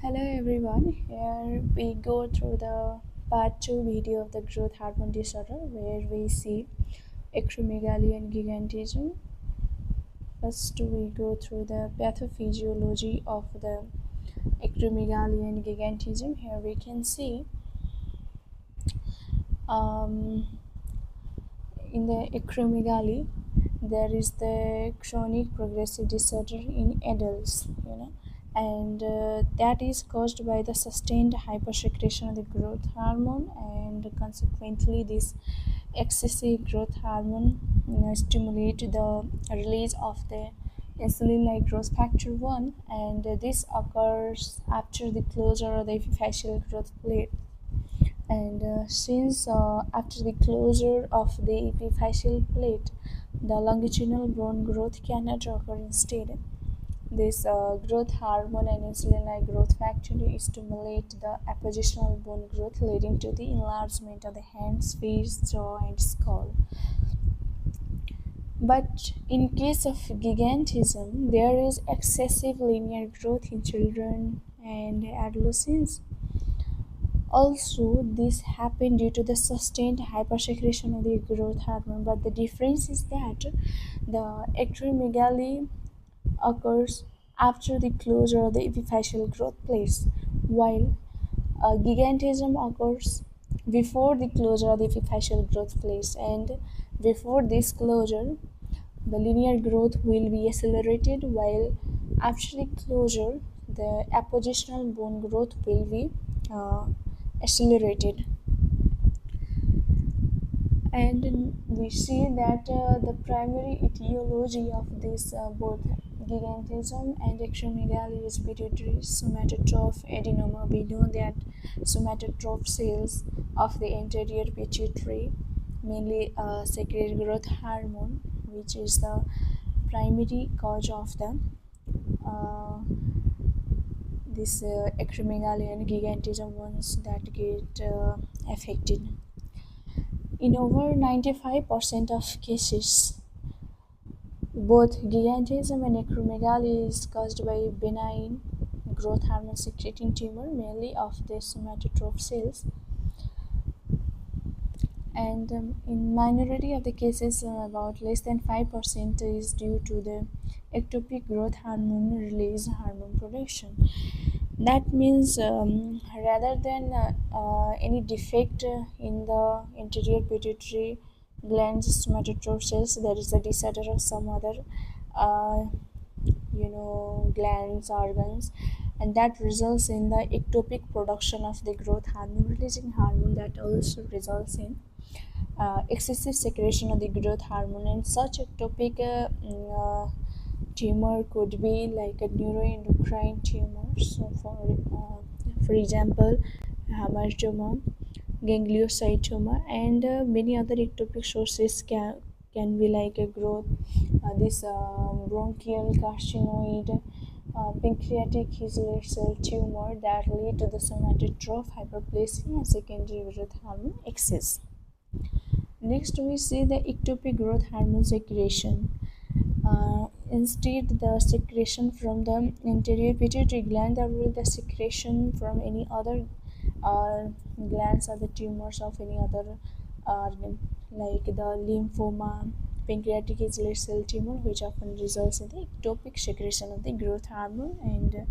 Hello everyone, here we go through the part 2 video of the growth hormone disorder where we see acromegaly and gigantism. First we go through the pathophysiology of the acromegaly and gigantism. Here we can see um, in the acromegaly there is the chronic progressive disorder in adults, and that is caused by the sustained hypersecretion of the growth hormone, and consequently this excessive growth hormone stimulate the release of the insulin like growth factor 1, and this occurs after the closure of the epiphyseal growth plate. And since after the closure of the epiphyseal plate the longitudinal bone growth cannot occur, instead this growth hormone and insulin-like growth factor stimulate the appositional bone growth, leading to the enlargement of the hands, feet, jaw, and skull. But in case of gigantism, there is excessive linear growth in children and adolescents. Also, this happened due to the sustained hypersecretion of the growth hormone, but the difference is that the acromegaly occurs after the closure of the epiphyseal growth plates, while gigantism occurs before the closure of the epiphyseal growth plates. And before this closure, the linear growth will be accelerated, while after the closure, the appositional bone growth will be accelerated. And we see that the primary etiology of this both gigantism and acromegaly is pituitary somatotroph adenoma. We know that somatotroph cells of the anterior pituitary mainly secrete growth hormone, which is the primary cause of the this acromegaly and gigantism ones that get affected. In over 95% of cases, both gigantism and acromegaly is caused by benign growth hormone secreting tumor, mainly of the somatotroph cells. And in minority of the cases, about less than 5% is due to the ectopic growth hormone release hormone production. That means rather than any defect in the anterior pituitary glands somatotroph cells, there is a disorder of some other uh, glands, organs, and that results in the ectopic production of the growth hormone releasing hormone, that also results in excessive secretion of the growth hormone. And such ectopic tumor could be like a neuroendocrine tumor. So, for example, hamartoma, gangliocytoma, and many other ectopic sources can be like a growth, this bronchial carcinoid, pancreatic islet cell tumor that lead to the somatotroph hyperplasia and secondary growth hormone excess. Next, we see the ectopic growth hormone secretion. Instead, the secretion from the anterior pituitary gland, there will be the secretion from any other glands or the tumors of any other organ, like the lymphoma, pancreatic islet cell tumor, which often results in the ectopic secretion of the growth hormone and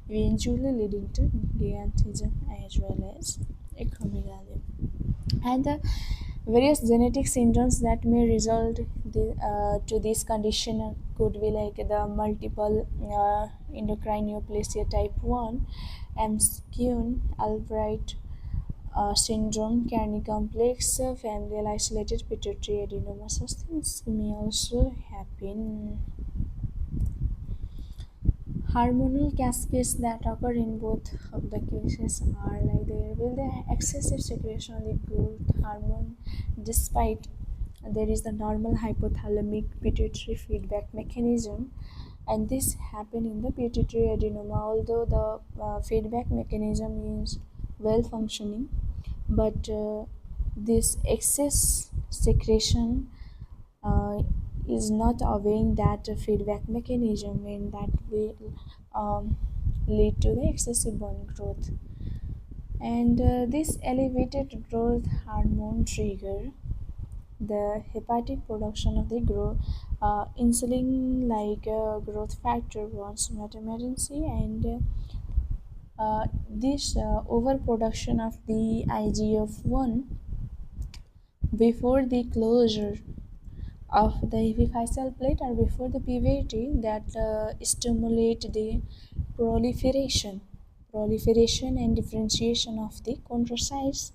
eventually leading to gigantism as well as acromegaly. And the various genetic syndromes that may result to this condition could be like the multiple endocrine neoplasia type 1, MSCUN, Albright syndrome, Carney complex, familial isolated pituitary adenoma. Such things may also happen. Hormonal cascades that occur in both of the cases are like there will be excessive secretion of the growth hormone despite there is the normal hypothalamic pituitary feedback mechanism, and this happen in the pituitary adenoma, although the feedback mechanism is well functioning, but this excess secretion uh, is not obeying that feedback mechanism, and that will lead to the excessive bone growth. And this elevated growth hormone trigger the hepatic production of the growth insulin like growth factor 1 somatostatin, and this overproduction of the IGF-1 before the closure of the epiphyseal plate or before the puberty that stimulate the proliferation and differentiation of the chondrocytes,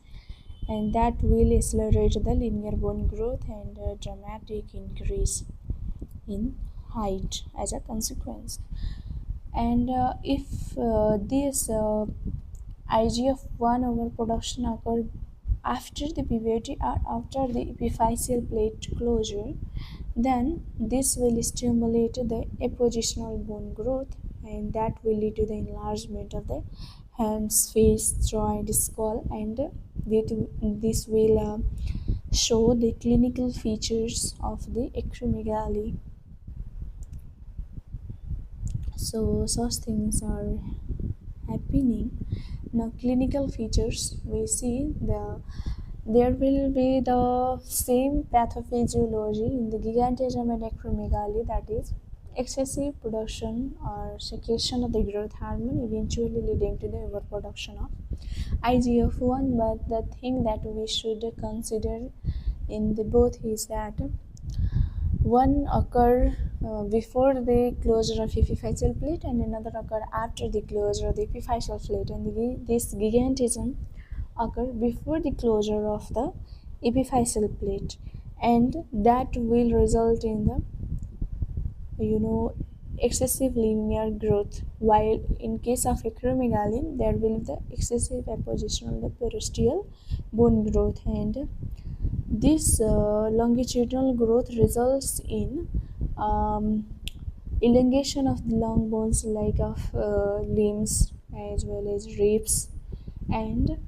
and that will accelerate the linear bone growth and dramatic increase in height as a consequence. And if this IGF-1 overproduction occurred after the puberty or after the epiphyseal plate closure, then this will stimulate the appositional bone growth, and that will lead to the enlargement of the hands, face, joint, skull, and this will show the clinical features of the acromegaly. So such things are happening. Now clinical features, we see there will be the same pathophysiology in the gigantism and acromegaly, that is excessive production or secretion of the growth hormone eventually leading to the overproduction of IGF-1. But the thing that we should consider in the both is that one occur before the closure of epiphyseal plate and another occur after the closure of the epiphyseal plate, and this gigantism occur before the closure of the epiphyseal plate, and that will result in the excessive linear growth, while in case of acromegaly there will be the excessive apposition of the periosteal bone growth, and this longitudinal growth results in elongation of the long bones like of limbs as well as ribs, and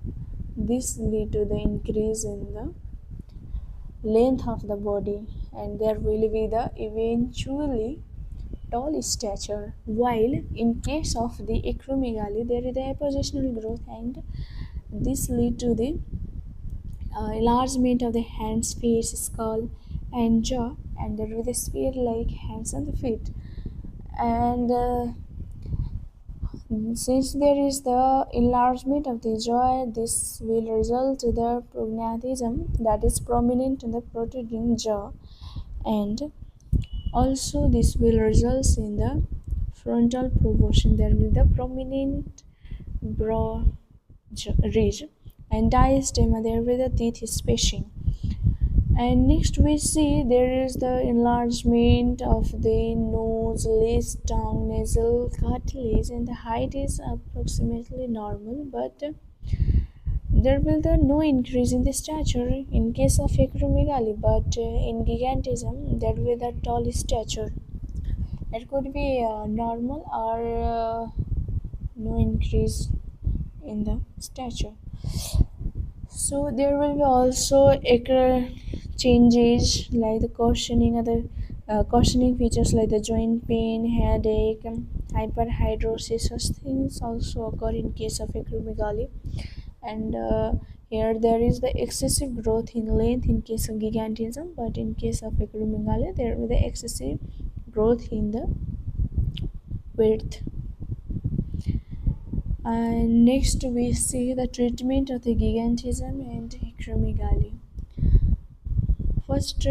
this lead to the increase in the length of the body, and there will be the eventually tall stature, while in case of the acromegaly there is the appositional growth, and this lead to the enlargement of the hands, face, skull, and jaw, and there will be the spear-like hands and the feet. And since there is the enlargement of the jaw, this will result in the prognathism, that is prominent in the protruding jaw, and also this will result in the frontal proportion. There will be the prominent brow ridge, and diastema, there will be the teeth spacing. And next we see there is the enlargement of the nose, lips, tongue, nasal cartilage, and the height is approximately normal, but there will be no increase in the stature in case of acromegaly, but in gigantism there will be the tall stature. It could be normal or no increase in the stature. So there will be also occur changes like the cautioning features like the joint pain, headache, hyperhidrosis. Such things also occur in case of acromegaly, and here there is the excessive growth in length in case of gigantism, but in case of acromegaly there will be the excessive growth in the width. And next we see the treatment of the gigantism and acromegaly. First,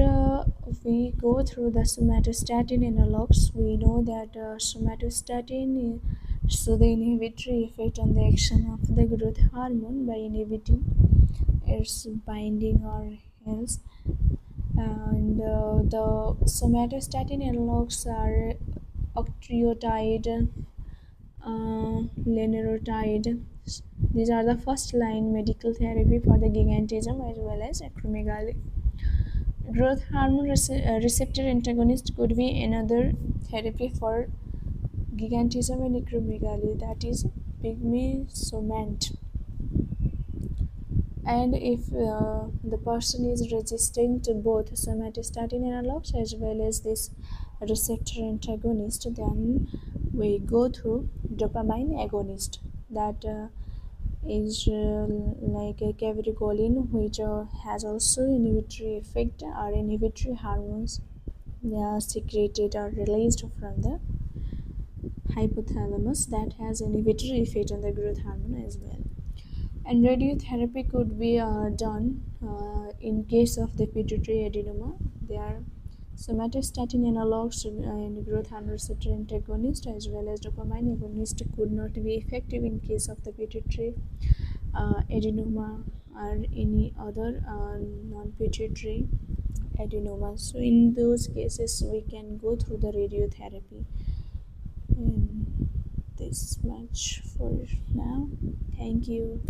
we go through the somatostatin analogs. We know that somatostatin show the inhibitory effect on the action of the growth hormone by inhibiting its binding or else. And the somatostatin analogs are octreotide, lenirotide. These are the first line medical therapy for the gigantism as well as acromegaly. Growth hormone receptor antagonist could be another therapy for gigantism and acromegaly, that is pygmysomant. And if the person is resistant to both somatostatin analogs as well as this receptor antagonist, then we go through dopamine agonist that is like a caverecolin, which has also inhibitory effect, or inhibitory hormones secreted or released from the hypothalamus that has inhibitory effect on the growth hormone as well. And radiotherapy could be done in case of the pituitary adenoma. There are somatostatin analogs and growth hormone receptor antagonist as well as dopamine agonist could not be effective in case of the pituitary adenoma or any other non-pituitary adenoma. So in those cases we can go through the radiotherapy. And this much for now. Thank you.